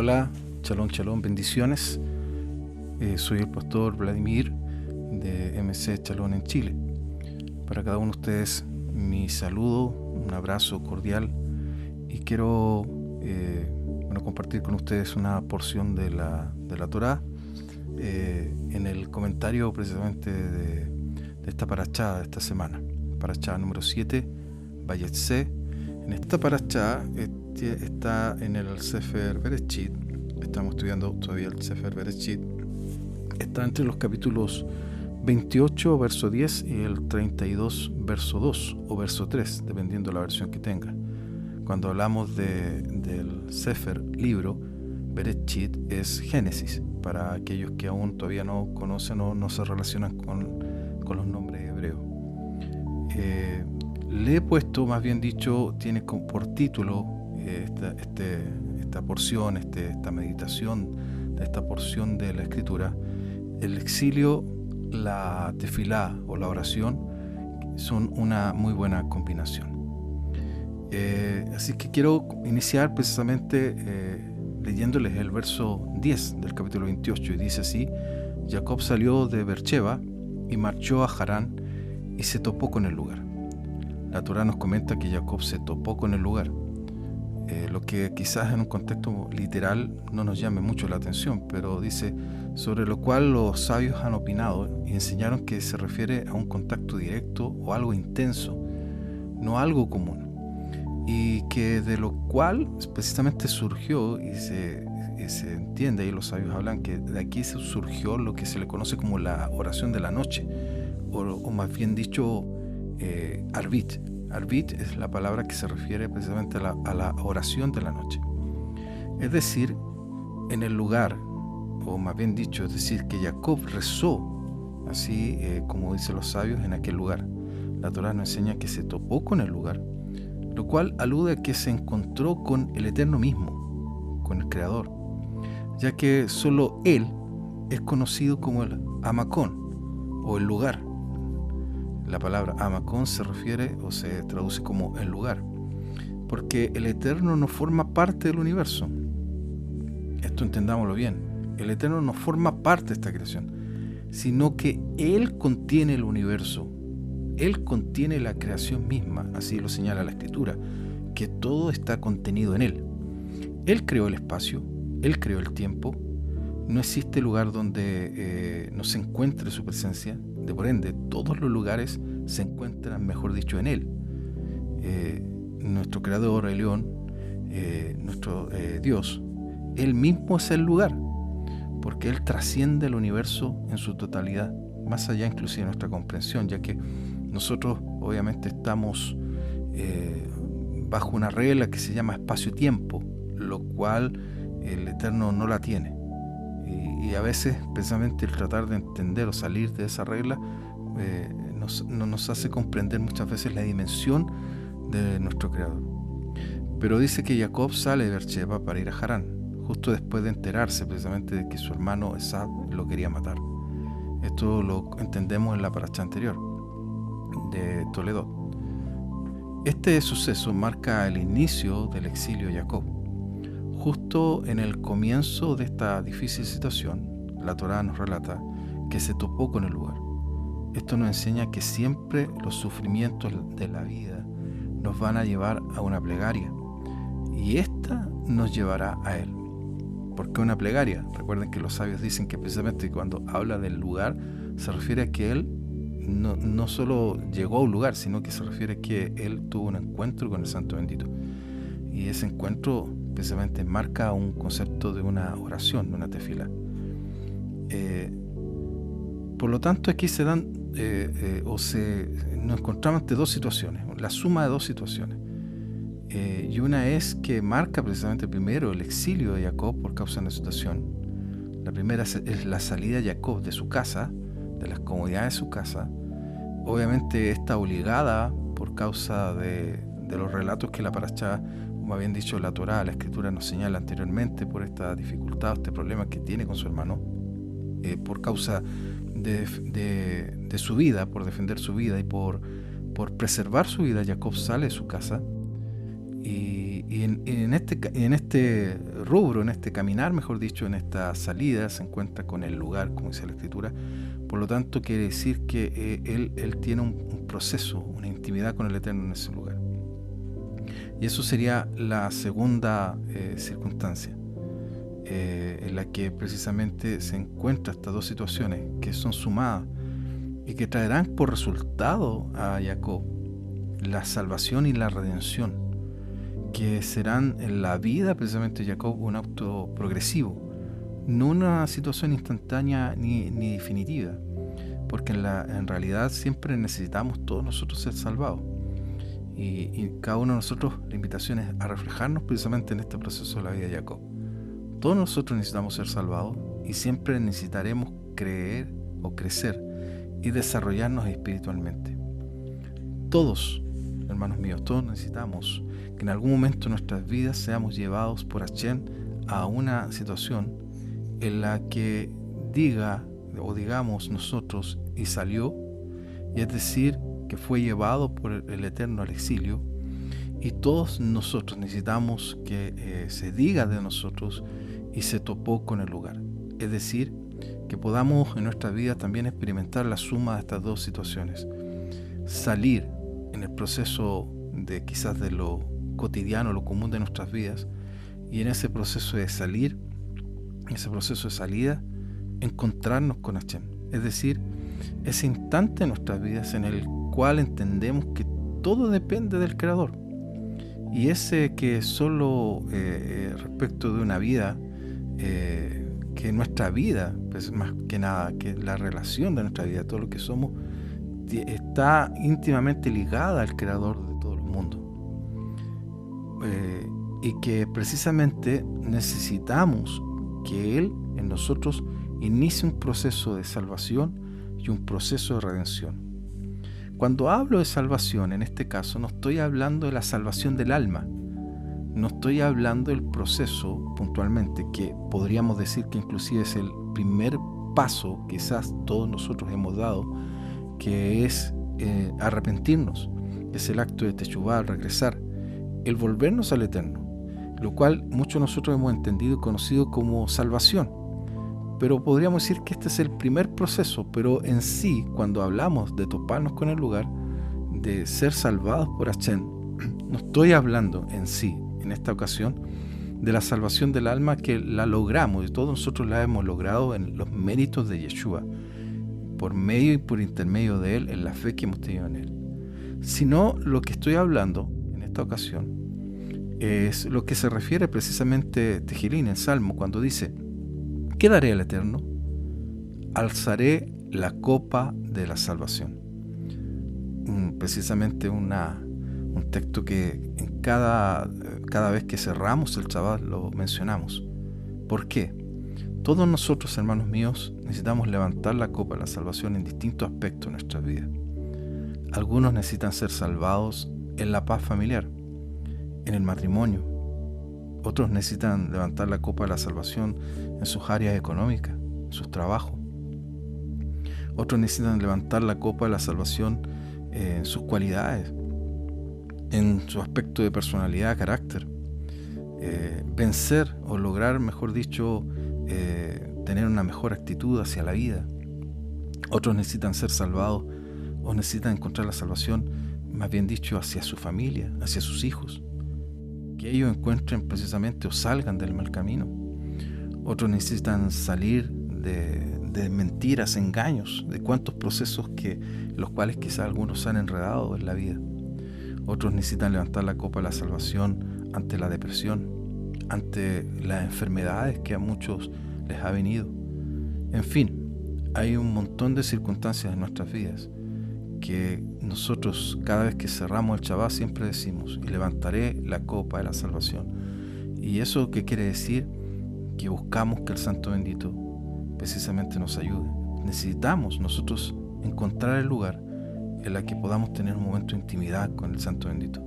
Hola, shalom, shalom, bendiciones. Soy el pastor Vladimir de MC Shalom en Chile. Para cada uno de ustedes mi saludo, un abrazo cordial y quiero compartir con ustedes una porción de la Torá en el comentario precisamente de esta parashá de esta semana, parashá número 7, Vayetze. En esta parashá está en el Sefer Bereshit. Estamos estudiando todavía el Sefer Bereshit. Está entre los capítulos 28, verso 10 y el 32, verso 2 o verso 3, dependiendo de la versión que tenga. Cuando hablamos del Sefer, libro, Bereshit es Génesis, para aquellos que aún todavía no conocen o no se relacionan con los nombres hebreos. Le he puesto, más bien dicho, tiene por título esta porción, esta meditación de esta porción de la Escritura, el exilio, la tefilá o la oración, son una muy buena combinación. Así que quiero iniciar precisamente leyéndoles el verso 10 del capítulo 28, y dice así: Jacob salió de Beersheba y marchó a Harán y se topó con el lugar. La Torá nos comenta que Jacob se topó con el lugar, lo que quizás en un contexto literal no nos llame mucho la atención, pero dice, sobre lo cual los sabios han opinado y enseñaron que se refiere a un contacto directo o algo intenso, no algo común, y que de lo cual precisamente surgió y se entiende, y los sabios hablan que de aquí surgió lo que se le conoce como la oración de la noche, o más bien dicho, Arbit. Arbit es la palabra que se refiere precisamente a la oración de la noche. Es decir, en el lugar, o más bien dicho, es decir, que Jacob rezó, así como dicen los sabios, en aquel lugar. La Torá nos enseña que se topó con el lugar, lo cual alude a que se encontró con el Eterno mismo, con el Creador, ya que solo Él es conocido como el Hamacón, o el lugar. La palabra Hamacón se refiere o se traduce como el lugar, porque el Eterno no forma parte del universo. Esto entendámoslo bien. El Eterno no forma parte de esta creación, sino que Él contiene el universo. Él contiene la creación misma, así lo señala la Escritura, que todo está contenido en Él. Él creó el espacio, Él creó el tiempo. No existe lugar donde no se encuentre su presencia. De por ende, todos los lugares se encuentran, mejor dicho, en Él. Nuestro Creador, el León, nuestro Dios, Él mismo es el lugar, porque Él trasciende el universo en su totalidad, más allá inclusive de nuestra comprensión, ya que nosotros obviamente estamos bajo una regla que se llama espacio-tiempo, lo cual el Eterno no la tiene. Y a veces precisamente el tratar de entender o salir de esa regla no nos hace comprender muchas veces la dimensión de nuestro Creador. Pero dice que Jacob sale de Beersheba para ir a Harán, justo después de enterarse precisamente de que su hermano Esab lo quería matar. Esto lo entendemos en la parashá anterior de Toledo. Este suceso marca el inicio del exilio de Jacob. Justo en el comienzo de esta difícil situación, la Torá nos relata que se topó con el lugar. Esto nos enseña que siempre los sufrimientos de la vida nos van a llevar a una plegaria, y esta nos llevará a Él. ¿Por qué una plegaria? Recuerden que los sabios dicen que precisamente cuando habla del lugar se refiere a que Él no solo llegó a un lugar, sino que se refiere a que Él tuvo un encuentro con el Santo Bendito. Y ese encuentro precisamente marca un concepto de una oración, de una tefila. Por lo tanto, aquí se dan nos encontramos ante dos situaciones, la suma de dos situaciones. Y una es que marca precisamente primero el exilio de Jacob por causa de una situación. La primera es la salida de Jacob de su casa, de las comodidades de su casa. Obviamente está obligada por causa de los relatos que la parashá, como habían dicho la Torá, la Escritura nos señala anteriormente, por esta dificultad, este problema que tiene con su hermano, por causa de su vida, por defender su vida y por preservar su vida. Jacob sale de su casa y en en este rubro, en este caminar, mejor dicho, en esta salida, se encuentra con el lugar, como dice la Escritura. Por lo tanto, quiere decir que él tiene un proceso, una intimidad con el Eterno en ese lugar. Y eso sería la segunda circunstancia, en la que precisamente se encuentran estas dos situaciones que son sumadas y que traerán por resultado a Jacob la salvación y la redención, que serán en la vida precisamente de Jacob un acto progresivo, no una situación instantánea ni definitiva, porque en realidad siempre necesitamos todos nosotros ser salvados, y cada uno de nosotros, la invitación es a reflejarnos precisamente en este proceso de la vida de Jacob. Todos nosotros necesitamos ser salvados y siempre necesitaremos creer o crecer y desarrollarnos espiritualmente. Todos, hermanos míos, todos necesitamos que en algún momento de nuestras vidas seamos llevados por Hashem a una situación en la que digamos nosotros, y salió, y es decir, que fue llevado por el Eterno al exilio, y todos nosotros necesitamos que se diga de nosotros y se topó con el lugar. Es decir, que podamos en nuestra vida también experimentar la suma de estas dos situaciones. Salir en el proceso de quizás de lo cotidiano, lo común de nuestras vidas, y en ese proceso de salir, en ese proceso de salida, encontrarnos con Hashem. Es decir, ese instante en nuestras vidas en el cual entendemos que todo depende del Creador. Y ese que solo respecto de una vida, que nuestra vida, pues más que nada, que la relación de nuestra vida, todo lo que somos, está íntimamente ligada al Creador de todo el mundo. Y que precisamente necesitamos que Él en nosotros inicie un proceso de salvación y un proceso de redención. Cuando hablo de salvación, en este caso, no estoy hablando de la salvación del alma, no estoy hablando del proceso puntualmente, que podríamos decir que inclusive es el primer paso, quizás todos nosotros hemos dado, que es arrepentirnos, que es el acto de techubá, regresar, el volvernos al Eterno, lo cual muchos de nosotros hemos entendido y conocido como salvación. Pero podríamos decir que este es el primer proceso, pero en sí, cuando hablamos de toparnos con el lugar, de ser salvados por Hashem, no estoy hablando en sí, en esta ocasión, de la salvación del alma, que la logramos, y todos nosotros la hemos logrado en los méritos de Yeshua, por medio y por intermedio de Él, en la fe que hemos tenido en Él. Sino lo que estoy hablando en esta ocasión es lo que se refiere precisamente Tejilín en Salmo, cuando dice: ¿qué daré al Eterno? Alzaré la copa de la salvación. Precisamente un texto que en cada vez que cerramos el Shabbat lo mencionamos. ¿Por qué? Todos nosotros, hermanos míos, necesitamos levantar la copa de la salvación en distintos aspectos de nuestra vida. Algunos necesitan ser salvados en la paz familiar, en el matrimonio. Otros necesitan levantar la copa de la salvación en sus áreas económicas, en sus trabajos. Otros necesitan levantar la copa de la salvación en sus cualidades, en su aspecto de personalidad, carácter. Vencer o lograr, mejor dicho, tener una mejor actitud hacia la vida. Otros necesitan ser salvados o necesitan encontrar la salvación, más bien dicho, hacia su familia, hacia sus hijos, que ellos encuentren precisamente o salgan del mal camino. Otros necesitan salir de mentiras, engaños, de cuantos procesos los cuales quizás algunos se han enredado en la vida. Otros necesitan levantar la copa de la salvación ante la depresión, ante las enfermedades que a muchos les ha venido. En fin, hay un montón de circunstancias en nuestras vidas que nosotros cada vez que cerramos el Shabbat siempre decimos: y levantaré la copa de la salvación. ¿Y eso qué quiere decir? Que buscamos que el Santo Bendito precisamente nos ayude. Necesitamos nosotros encontrar el lugar en la que podamos tener un momento de intimidad con el Santo Bendito.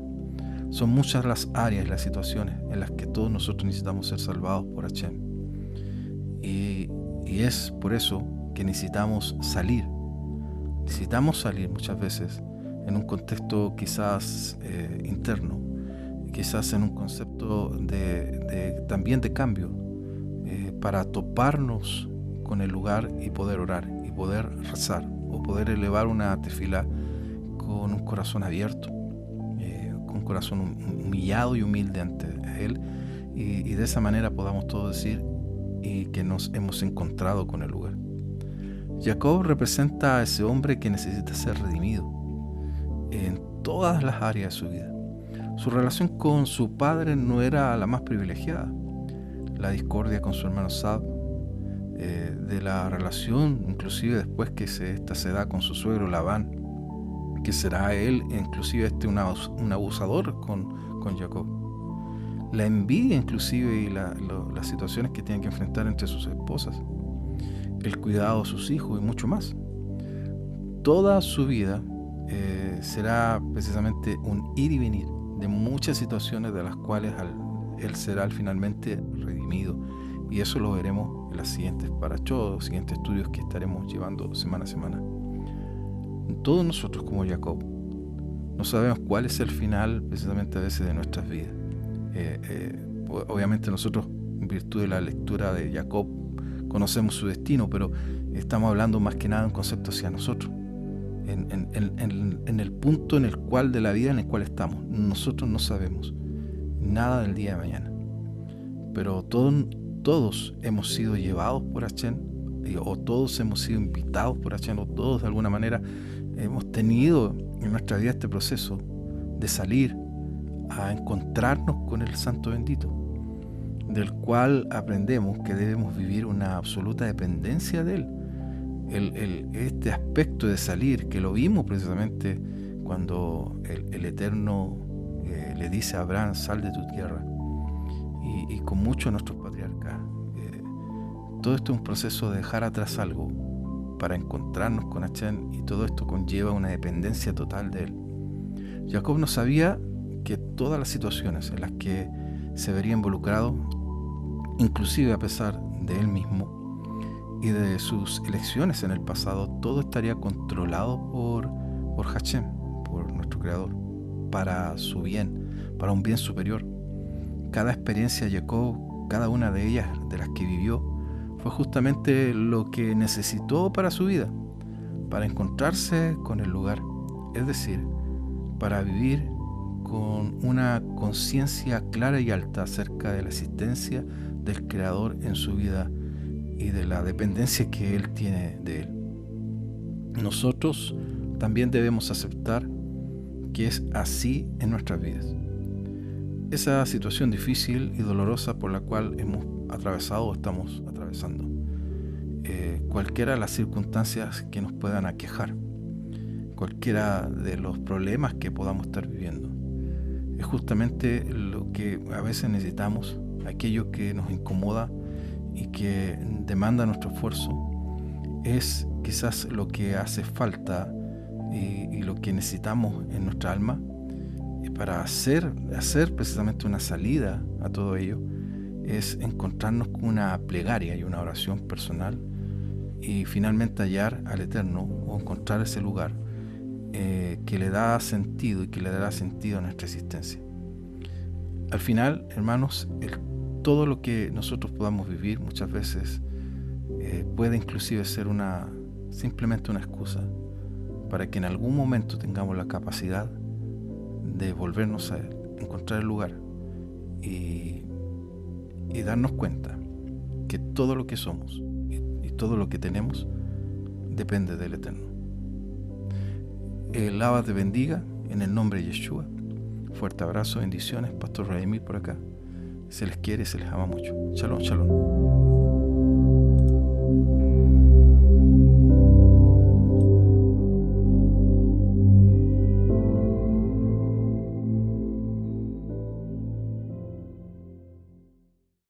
Son muchas las áreas y las situaciones en las que todos nosotros necesitamos ser salvados por Hashem. Y es por eso que necesitamos salir. Necesitamos salir muchas veces en un contexto quizás interno, quizás en un concepto también de cambio, para toparnos con el lugar y poder orar y poder rezar o poder elevar una tefilá con un corazón abierto, con un corazón humillado y humilde ante Él, y de esa manera podamos todos decir y que nos hemos encontrado con el lugar. Jacob representa a ese hombre que necesita ser redimido en todas las áreas de su vida. Su relación con su padre no era la más privilegiada. La discordia con su hermano Sab, de la relación inclusive después que esta se da con su suegro Labán, que será él inclusive un abusador con Jacob. La envidia inclusive y las situaciones que tienen que enfrentar entre sus esposas, el cuidado de sus hijos y mucho más. Toda su vida será precisamente un ir y venir de muchas situaciones de las cuales él será finalmente redimido, y eso lo veremos en las siguientes parashot, los siguientes estudios que estaremos llevando semana a semana. Todos nosotros, como Jacob, no sabemos cuál es el final precisamente a veces de nuestras vidas. Obviamente nosotros, en virtud de la lectura de Jacob, conocemos su destino, pero estamos hablando más que nada de un concepto hacia nosotros, en el punto en el cual de la vida en el cual estamos. Nosotros no sabemos nada del día de mañana, pero todos hemos sido llevados por Hashem, o todos hemos sido invitados por Hashem, o todos de alguna manera hemos tenido en nuestra vida este proceso de salir a encontrarnos con el Santo Bendito, del cual aprendemos que debemos vivir una absoluta dependencia de Él. Este aspecto de salir, que lo vimos precisamente cuando el Eterno le dice a Abraham: sal de tu tierra, y con muchos de nuestros patriarcas, todo esto es un proceso de dejar atrás algo para encontrarnos con Hashem, y todo esto conlleva una dependencia total de Él. Jacob no sabía que todas las situaciones en las que se vería involucrado, inclusive a pesar de él mismo y de sus elecciones en el pasado, todo estaría controlado por Hashem, por nuestro Creador, para su bien, para un bien superior. Cada experiencia de Jacob, cada una de ellas de las que vivió, fue justamente lo que necesitó para su vida, para encontrarse con el lugar, es decir, para vivir con una conciencia clara y alta acerca de la existencia del Creador en su vida y de la dependencia que Él tiene de Él. Nosotros también debemos aceptar que es así en nuestras vidas. Esa situación difícil y dolorosa por la cual hemos atravesado o estamos atravesando, cualquiera de las circunstancias que nos puedan aquejar, cualquiera de los problemas que podamos estar viviendo, es justamente lo que a veces necesitamos, aquello que nos incomoda y que demanda nuestro esfuerzo, es quizás lo que hace falta y lo que necesitamos en nuestra alma para hacer precisamente una salida a todo ello, es encontrarnos con una plegaria y una oración personal, y finalmente hallar al Eterno o encontrar ese lugar que le da sentido y que le dará sentido a nuestra existencia. Al final, hermanos, todo lo que nosotros podamos vivir muchas veces puede inclusive ser simplemente una excusa para que en algún momento tengamos la capacidad de volvernos a Él, encontrar el lugar y darnos cuenta que todo lo que somos y todo lo que tenemos depende del Eterno. El Abba te bendiga en el nombre de Yeshua. Fuerte abrazo, bendiciones. Pastor Raimir por acá. Se les quiere, se les ama mucho. Shalom, shalom.